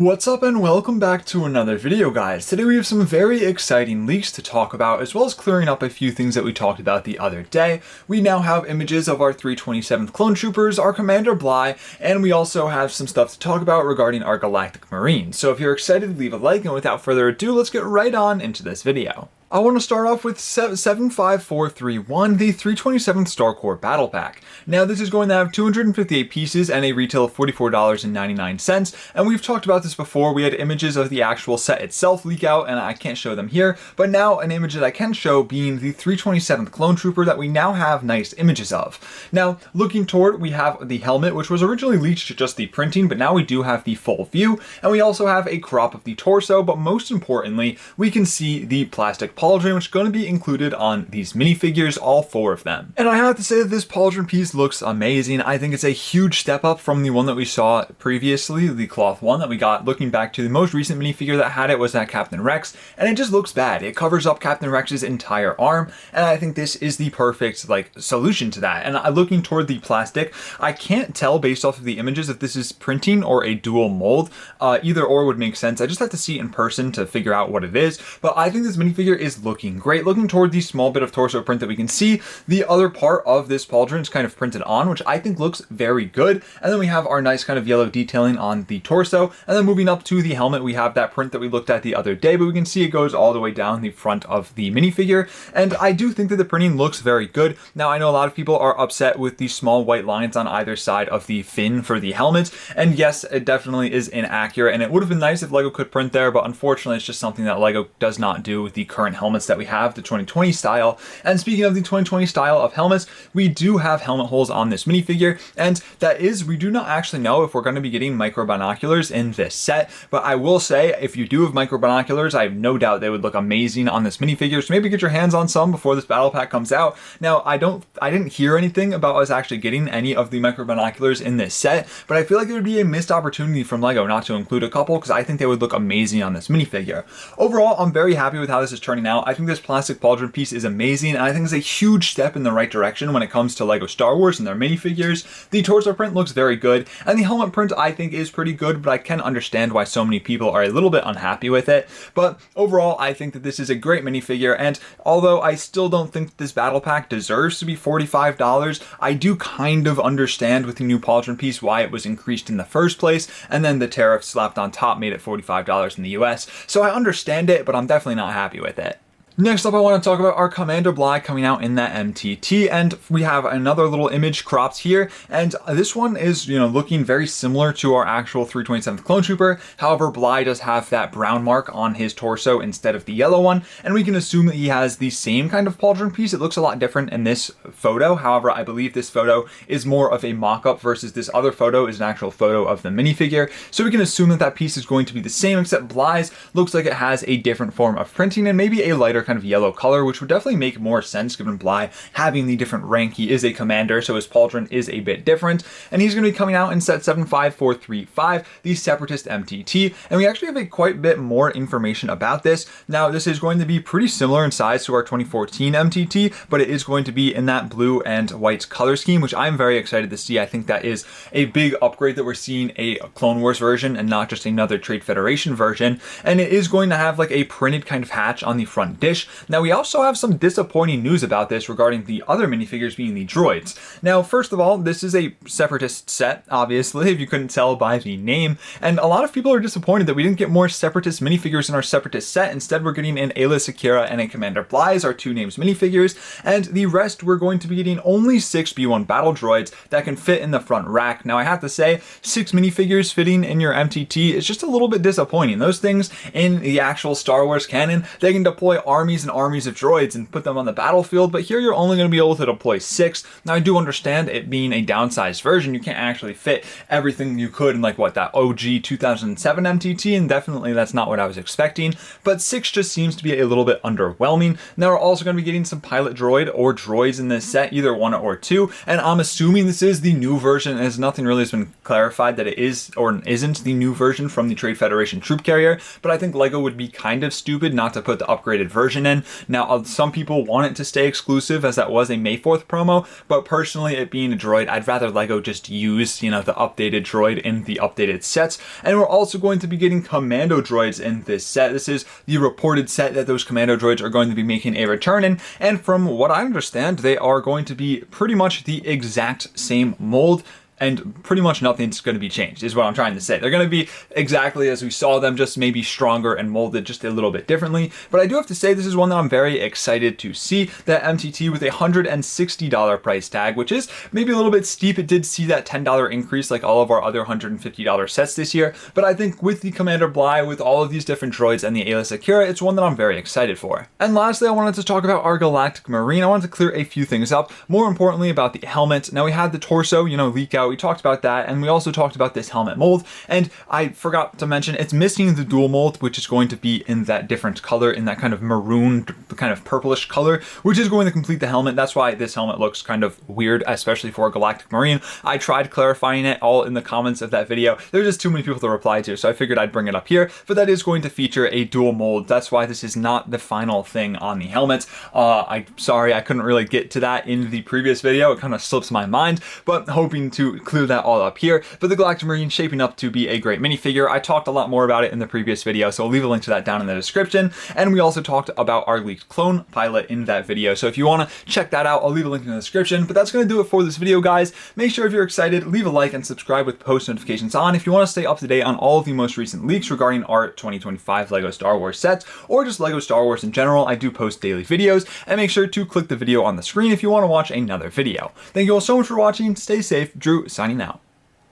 What's up and welcome back to another video, guys. Today we have some very exciting leaks to talk about, as well as clearing up a few things that we talked about the other day. We now have images of our 327th Clone Troopers, our Commander Bllye, and we also have some stuff to talk about regarding our Galactic Marine. So if you're excited, leave a like, and without further ado, let's get right on into this video. I want to start off with 75431, the 327th Star Corps Battle Pack. Now this is going to have 258 pieces and a retail of $44.99, and we've talked about this before. We had images of the actual set itself leak out, and I can't show them here, but now an image that I can show being the 327th Clone Trooper that we now have nice images of. Now, looking toward, we have the helmet, which was originally leaked to just the printing, but now we do have the full view, and we also have a crop of the torso, but most importantly, we can see the plastic pauldron, which is going to be included on these minifigures, all four of them. And I have to say that this pauldron piece looks amazing. I think it's a huge step up from the one that we saw previously, the cloth one that we got. Looking back to the most recent minifigure that had it was that Captain Rex, and it just looks bad. It covers up Captain Rex's entire arm, and I think this is the perfect solution to that. And looking toward the plastic, I can't tell based off of the images if this is printing or a dual mold. Either or would make sense. I just have to see it in person to figure out what it is, but I think this minifigure is looking great. Looking toward the small bit of torso print that we can see, the other part of this pauldron is kind of printed on, which I think looks very good. And then we have our nice kind of yellow detailing on the torso. And then moving up to the helmet, we have that print that we looked at the other day, but we can see it goes all the way down the front of the minifigure. And I do think that the printing looks very good. Now, I know a lot of people are upset with the small white lines on either side of the fin for the helmet. And yes, it definitely is inaccurate. And it would have been nice if LEGO could print there, but unfortunately, it's just something that LEGO does not do with the current helmets that we have, the 2020 style. And speaking of the 2020 style of helmets, we do have helmet holes on this minifigure, and that is, we do not actually know if we're going to be getting micro binoculars in this set, but I will say, if you do have micro binoculars, I have no doubt they would look amazing on this minifigure, so maybe get your hands on some before this battle pack comes out. Now, I didn't hear anything about us actually getting any of the micro binoculars in this set, but I feel like it would be a missed opportunity from LEGO not to include a couple, because I think they would look amazing on this minifigure. Overall, I'm very happy with how this is turning out. I think this plastic pauldron piece is amazing, and I think it's a huge step in the right direction when it comes to LEGO Star Wars and their minifigures. The torso print looks very good, and the helmet print I think is pretty good, but I can understand why so many people are a little bit unhappy with it. But overall, I think that this is a great minifigure, and although I still don't think this battle pack deserves to be $45, I do kind of understand with the new pauldron piece why it was increased in the first place, and then the tariff slapped on top made it $45 in the US. So I understand it, but I'm definitely not happy with it. Next up, I want to talk about our Commander Bllye coming out in that MTT, and we have another little image cropped here, and this one is, looking very similar to our actual 327th Clone Trooper. However, Bllye does have that brown mark on his torso instead of the yellow one, and we can assume that he has the same kind of pauldron piece. It looks a lot different in this photo. However, I believe this photo is more of a mock-up versus this other photo is an actual photo of the minifigure. So we can assume that that piece is going to be the same, except Blye's looks like it has a different form of printing and maybe a lighter kind of yellow color, which would definitely make more sense given Bllye having the different rank. He is a commander, so his pauldron is a bit different, and he's going to be coming out in set 75435, the Separatist MTT, and we actually have a quite bit more information about this. Now, this is going to be pretty similar in size to our 2014 MTT, but it is going to be in that blue and white color scheme, which I'm very excited to see. I think that is a big upgrade that we're seeing a Clone Wars version and not just another Trade Federation version, and it is going to have a printed kind of hatch on the front dish. Now, we also have some disappointing news about this regarding the other minifigures being the droids. Now, first of all, this is a Separatist set, obviously, if you couldn't tell by the name, and a lot of people are disappointed that we didn't get more Separatist minifigures in our Separatist set. Instead, we're getting an Ayla Secura and a Commander Bllye as our two names minifigures, and the rest we're going to be getting only 6 B1 battle droids that can fit in the front rack. Now, I have to say, 6 minifigures fitting in your MTT is just a little bit disappointing. Those things in the actual Star Wars canon, they can deploy armies and armies of droids and put them on the battlefield, but here you're only going to be able to deploy 6. Now, I do understand it being a downsized version, you can't actually fit everything you could in that OG 2007 MTT, and definitely that's not what I was expecting, but 6 just seems to be a little bit underwhelming. Now, we're also going to be getting some pilot droid or droids in this set, either 1 or 2, and I'm assuming this is the new version, as nothing really has been clarified that it is or isn't the new version from the Trade Federation troop carrier, but I think LEGO would be kind of stupid not to put the upgraded version version in. Now, some people want it to stay exclusive as that was a May 4th promo, but personally, it being a droid, I'd rather LEGO just use, you know, the updated droid in the updated sets. And we're also going to be getting commando droids in this set. This is the reported set that those commando droids are going to be making a return in, and from what I understand, they are going to be pretty much the exact same mold, and pretty much nothing's going to be changed, is what I'm trying to say. They're going to be exactly as we saw them, just maybe stronger and molded just a little bit differently. But I do have to say, this is one that I'm very excited to see. That MTT with a $160 price tag, which is maybe a little bit steep. It did see that $10 increase like all of our other $150 sets this year. But I think with the Commander Bllye, with all of these different droids and the Aayla Secura, it's one that I'm very excited for. And lastly, I wanted to talk about our Galactic Marine. I wanted to clear a few things up. More importantly, about the helmet. Now, we had the torso, you know, leak out. We talked about that, and we also talked about this helmet mold, and I forgot to mention it's missing the dual mold, which is going to be in that different color, in that kind of maroon, kind of purplish color, which is going to complete the helmet. That's why this helmet looks kind of weird, especially for a Galactic Marine. I tried clarifying it all in the comments of that video. There's just too many people to reply to, so I figured I'd bring it up here, but that is going to feature a dual mold. That's why this is not the final thing on the helmet. I'm sorry I couldn't really get to that in the previous video. It kind of slips my mind, but hoping to clear that all up here. But the Galactic Marine shaping up to be a great minifigure. I talked a lot more about it in the previous video, so I'll leave a link to that down in the description. And we also talked about our leaked clone pilot in that video, so if you want to check that out, I'll leave a link in the description. But that's going to do it for this video, guys. Make sure if you're excited, leave a like and subscribe with post notifications on if you want to stay up to date on all of the most recent leaks regarding our 2025 LEGO Star Wars sets, or just LEGO Star Wars in general. I do post daily videos, and make sure to click the video on the screen if you want to watch another video. Thank you all so much for watching. Stay safe. Drew, signing out.